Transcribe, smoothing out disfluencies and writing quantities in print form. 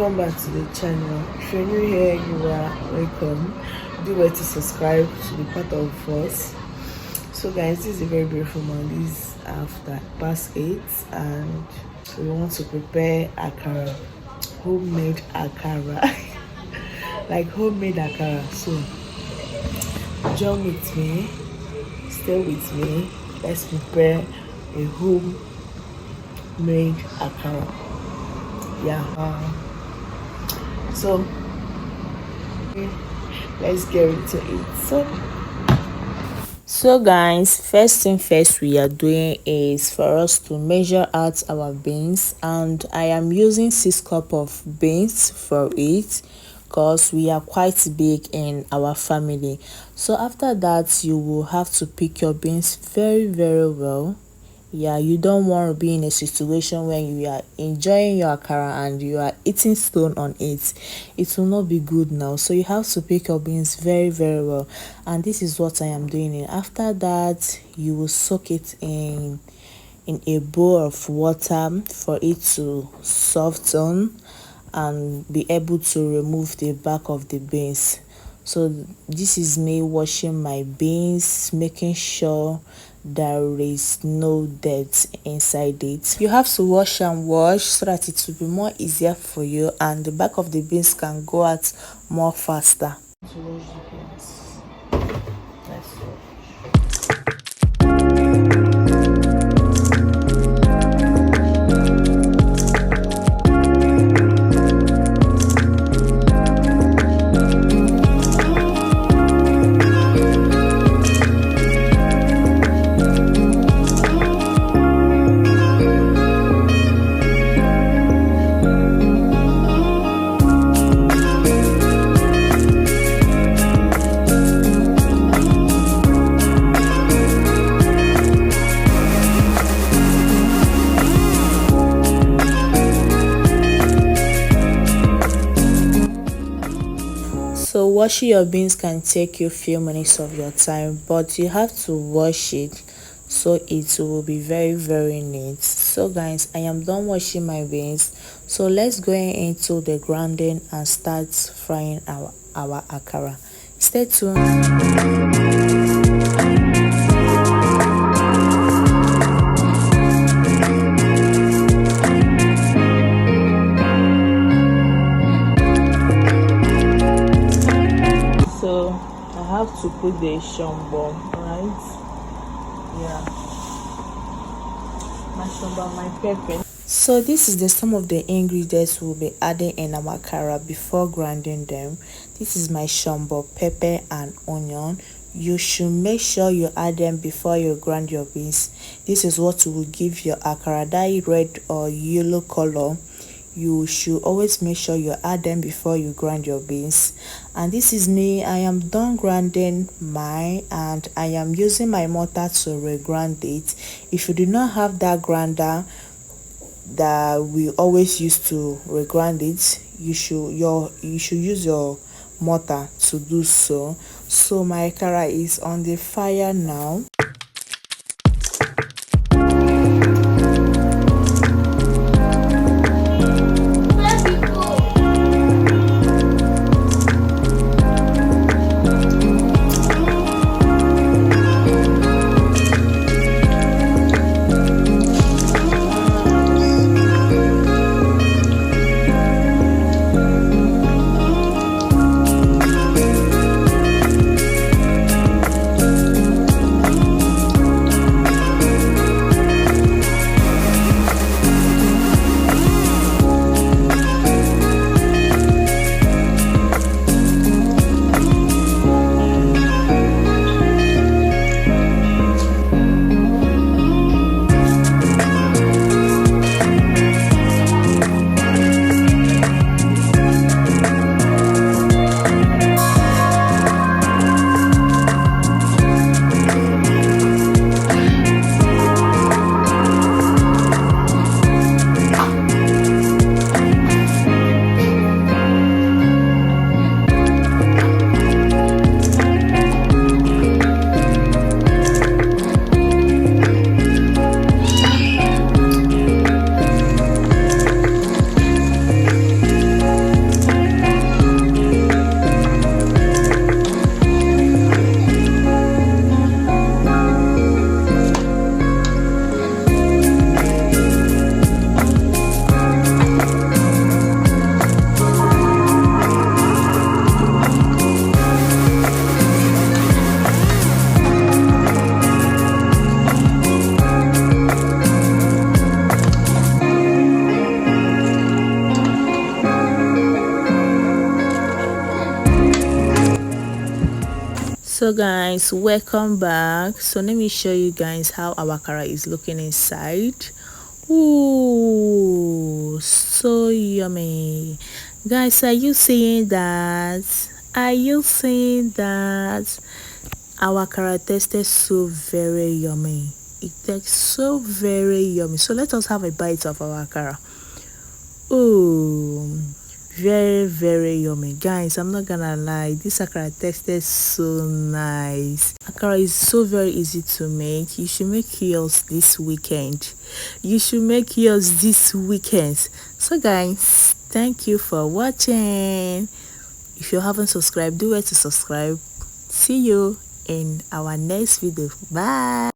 welcome back to the channel. If you're new here, you are welcome. Do well to subscribe to be part of us. So guys, this is a very beautiful morning. This is after past 8 and we want to prepare akara, homemade akara. Like homemade akara. So join with me, stay with me. Let's prepare a homemade akara. So let's get into it. So guys, first thing first we are doing is for us to measure out our beans, and I am using 6 cups of beans for it because we are quite big in our family. So after that, you will have to pick your beans very well. You don't want to be in a situation where you are enjoying your akara and you are eating stone on it. It will not be good now. So you have to pick your beans very well, and this is what I am doing. After that, you will soak it in a bowl of water for it to soften and be able to remove the back of the beans. So this is me washing my beans, making sure there is no dirt inside it. You have to wash and wash so that it will be more easier for you and the back of the beans can go out more faster. To wash the beans. Let's wash. So washing your beans can take you a few minutes of your time, but you have to wash it so it will be very neat. So guys, I am done washing my beans, so let's go into the grinding and start frying our akara. Stay tuned. To put the shombo, right? My shombo, my pepper. So this is some of the ingredients we'll be adding in our akara before grinding them. This is my shombo, pepper and onion. You should make sure you add them before you grind your beans. This is what will give your akara that red or yellow color. You should always make sure you add them before you grind your beans. And this is me. I am done grinding mine and I am using my mortar to re-grind it. If you do not have that grinder that we always use to re-grind it, you should use your mortar to do so. So my akara is on the fire now. So guys, welcome back. So let me show you guys how our akara is looking inside. Ooh, so yummy. Guys, are you seeing that? Are you seeing that? Our akara tasted so very yummy. It tastes so very yummy. So let us have a bite of our akara. Oh, very yummy. Guys, I'm not gonna lie, this akara tasted so nice. Akara is so very easy to make. You should make yours this weekend. So guys, thank you for watching. If you haven't subscribed, do it to subscribe. See you in our next video. Bye.